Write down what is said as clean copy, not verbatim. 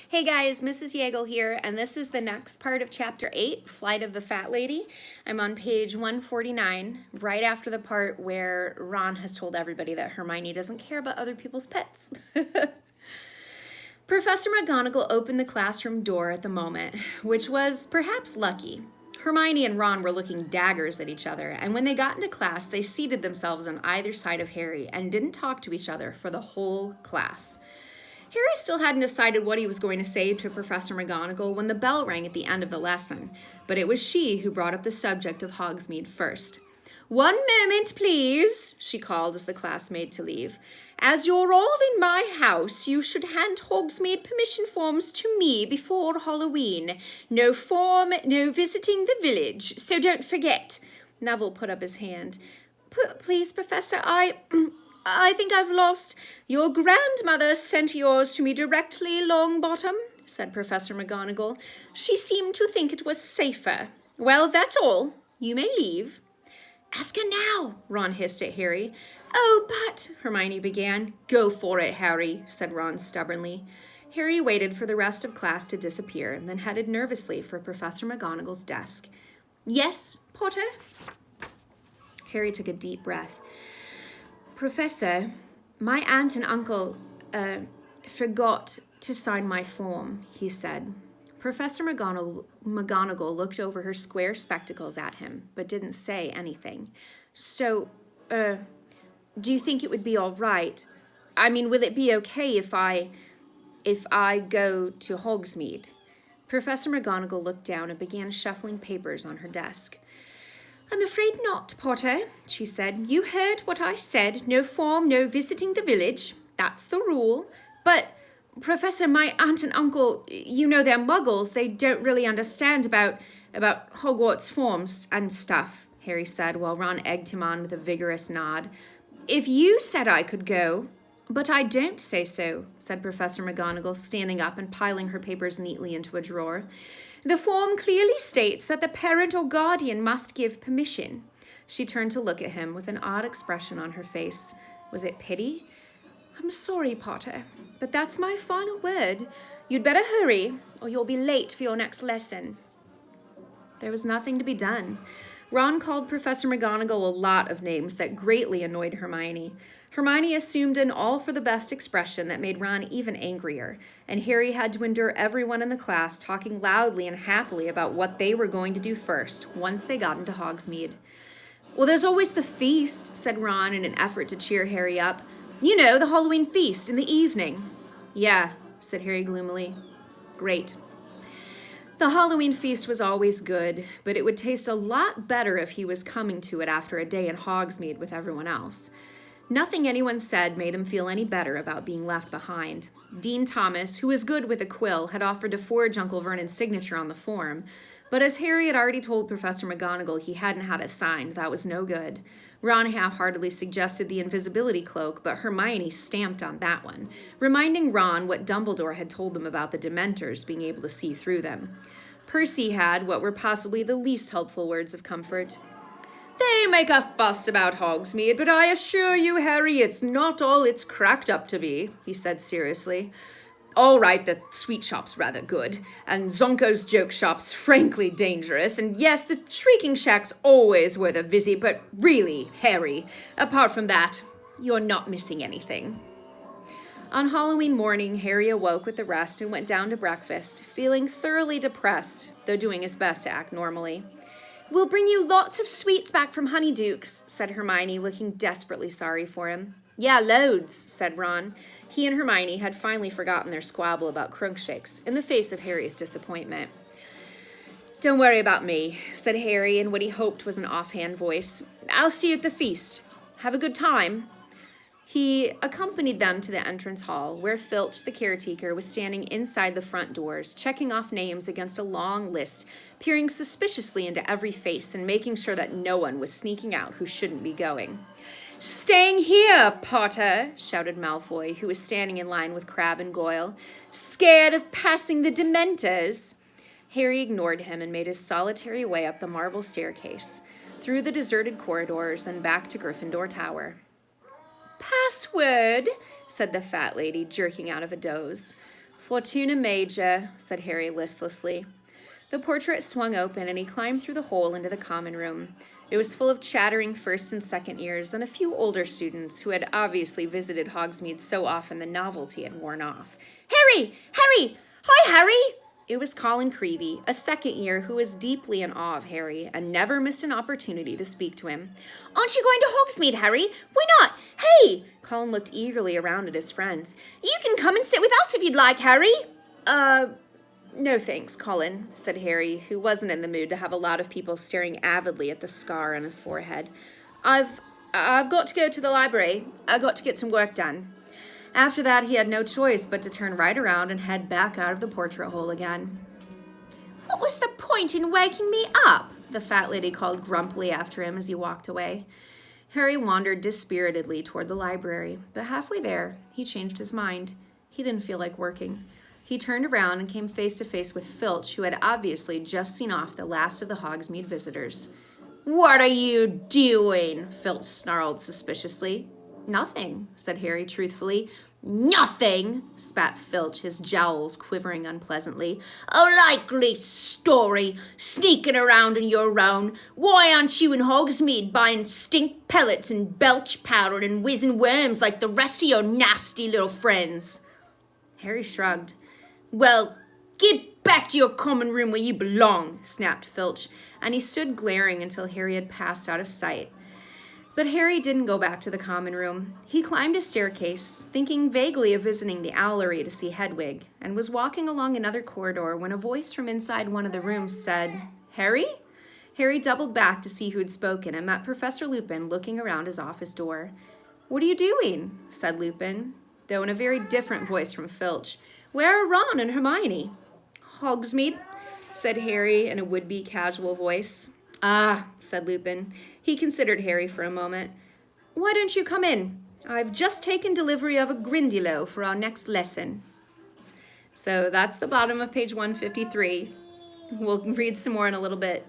Hey guys, Mrs. Yeagle here, and this is the next part of Chapter 8, Flight of the Fat Lady. I'm on page 149, right after the part where Ron has told everybody that Hermione doesn't care about other people's pets. Professor McGonagall opened the classroom door at the moment, which was perhaps lucky. Hermione and Ron were looking daggers at each other, and when they got into class, they seated themselves on either side of Harry and didn't talk to each other for the whole class. Harry still hadn't decided what he was going to say to Professor McGonagall when the bell rang at the end of the lesson, but it was she who brought up the subject of Hogsmeade first. "One moment, please," she called as the class made to leave. "As you're all in my house, you should hand Hogsmeade permission forms to me before Halloween. No form, no visiting the village, so don't forget." Neville put up his hand. "Please, Professor, I think I've lost." "Your grandmother sent yours to me directly, Longbottom," said Professor McGonagall. "She seemed to think it was safer. Well, that's all. You may leave." "Ask her now," Ron hissed at Harry. "Oh, but," Hermione began. "Go for it, Harry," said Ron stubbornly. Harry waited for the rest of class to disappear and then headed nervously for Professor McGonagall's desk. "Yes, Potter?" Harry took a deep breath. "Professor, my aunt and uncle forgot to sign my form," he said. Professor McGonagall looked over her square spectacles at him, but didn't say anything. "So, do you think it would be all right? I mean, will it be okay if I go to Hogsmeade?" Professor McGonagall looked down and began shuffling papers on her desk. "I'm afraid not, Potter," she said. "You heard what I said. No form, no visiting the village. That's the rule. But, Professor, my aunt and uncle, you know they're muggles. They don't really understand about Hogwarts forms and stuff," Harry said, while Ron egged him on with a vigorous nod. "If you said I could go—" "But I don't say so," said Professor McGonagall, standing up and piling her papers neatly into a drawer. "The form clearly states that the parent or guardian must give permission." She turned to look at him with an odd expression on her face. Was it pity? "I'm sorry, Potter, but that's my final word. You'd better hurry, or you'll be late for your next lesson." There was nothing to be done. Ron called Professor McGonagall a lot of names that greatly annoyed Hermione. Hermione assumed an all-for-the-best expression that made Ron even angrier, and Harry had to endure everyone in the class talking loudly and happily about what they were going to do first, once they got into Hogsmeade. "Well, there's always the feast," said Ron in an effort to cheer Harry up. "You know, the Halloween feast in the evening." "Yeah," said Harry gloomily. "Great." The Halloween feast was always good, but it would taste a lot better if he was coming to it after a day in Hogsmeade with everyone else. Nothing anyone said made him feel any better about being left behind. Dean Thomas, who was good with a quill, had offered to forge Uncle Vernon's signature on the form, but as Harry had already told Professor McGonagall he hadn't had it signed, that was no good. Ron half-heartedly suggested the invisibility cloak, but Hermione stamped on that one, reminding Ron what Dumbledore had told them about the Dementors being able to see through them. Percy had what were possibly the least helpful words of comfort. "They make a fuss about Hogsmeade, but I assure you, Harry, it's not all it's cracked up to be," he said seriously. "All right, the sweet shop's rather good, and Zonko's joke shop's frankly dangerous, and yes, the shrieking shack's always worth a visit, but really, Harry, apart from that, you're not missing anything." On Halloween morning, Harry awoke with the rest and went down to breakfast, feeling thoroughly depressed, though doing his best to act normally. "We'll bring you lots of sweets back from Honeydukes," said Hermione, looking desperately sorry for him. "Yeah, loads," said Ron. He and Hermione had finally forgotten their squabble about Crookshanks in the face of Harry's disappointment. "Don't worry about me," said Harry in what he hoped was an offhand voice. "I'll see you at the feast. Have a good time." He accompanied them to the entrance hall, where Filch, the caretaker, was standing inside the front doors, checking off names against a long list, peering suspiciously into every face and making sure that no one was sneaking out who shouldn't be going. "Staying here, Potter," shouted Malfoy, who was standing in line with Crabbe and Goyle. "Scared of passing the Dementors?" Harry ignored him and made his solitary way up the marble staircase, through the deserted corridors and back to Gryffindor Tower. "Password," said the fat lady, jerking out of a doze. Fortuna Major, said Harry listlessly. The portrait swung open, and he climbed through the hole into the common room. It was full of chattering first and second years and a few older students who had obviously visited Hogsmeade so often the novelty had worn off. Harry! Harry! Hi, Harry! It was Colin Creevey, a second year who was deeply in awe of Harry and never missed an opportunity to speak to him. Aren't you going to Hogsmeade, Harry? Why not? Hey! Colin looked eagerly around at his friends. You can come and sit with us if you'd like, Harry. No thanks, Colin, said Harry, who wasn't in the mood to have a lot of people staring avidly at the scar on his forehead. I've got to go to the library. I've got to get some work done. After that, he had no choice but to turn right around and head back out of the portrait hole again. What was the point in waking me up? The fat lady called grumpily after him as he walked away. Harry wandered dispiritedly toward the library, but halfway there, he changed his mind. He didn't feel like working. He turned around and came face to face with Filch, who had obviously just seen off the last of the Hogsmeade visitors. What are you doing? Filch snarled suspiciously. Nothing, said Harry truthfully. Nothing, spat Filch, his jowls quivering unpleasantly. A likely story, sneaking around on your own. Why aren't you in Hogsmeade buying stink pellets and belch powder and whizzing worms like the rest of your nasty little friends? Harry shrugged. Well, get back to your common room where you belong, snapped Filch, and he stood glaring until Harry had passed out of sight. But Harry didn't go back to the common room. He climbed a staircase, thinking vaguely of visiting the owlery to see Hedwig, and was walking along another corridor when a voice from inside one of the rooms said, Harry? Harry doubled back to see who had spoken and met Professor Lupin looking around his office door. What are you doing? Said Lupin, though in a very different voice from Filch. Where are Ron and Hermione? Hogsmeade, said Harry in a would-be casual voice. Ah, said Lupin. He considered Harry for a moment. Why don't you come in? I've just taken delivery of a Grindylow for our next lesson. So that's the bottom of page 153. We'll read some more in a little bit.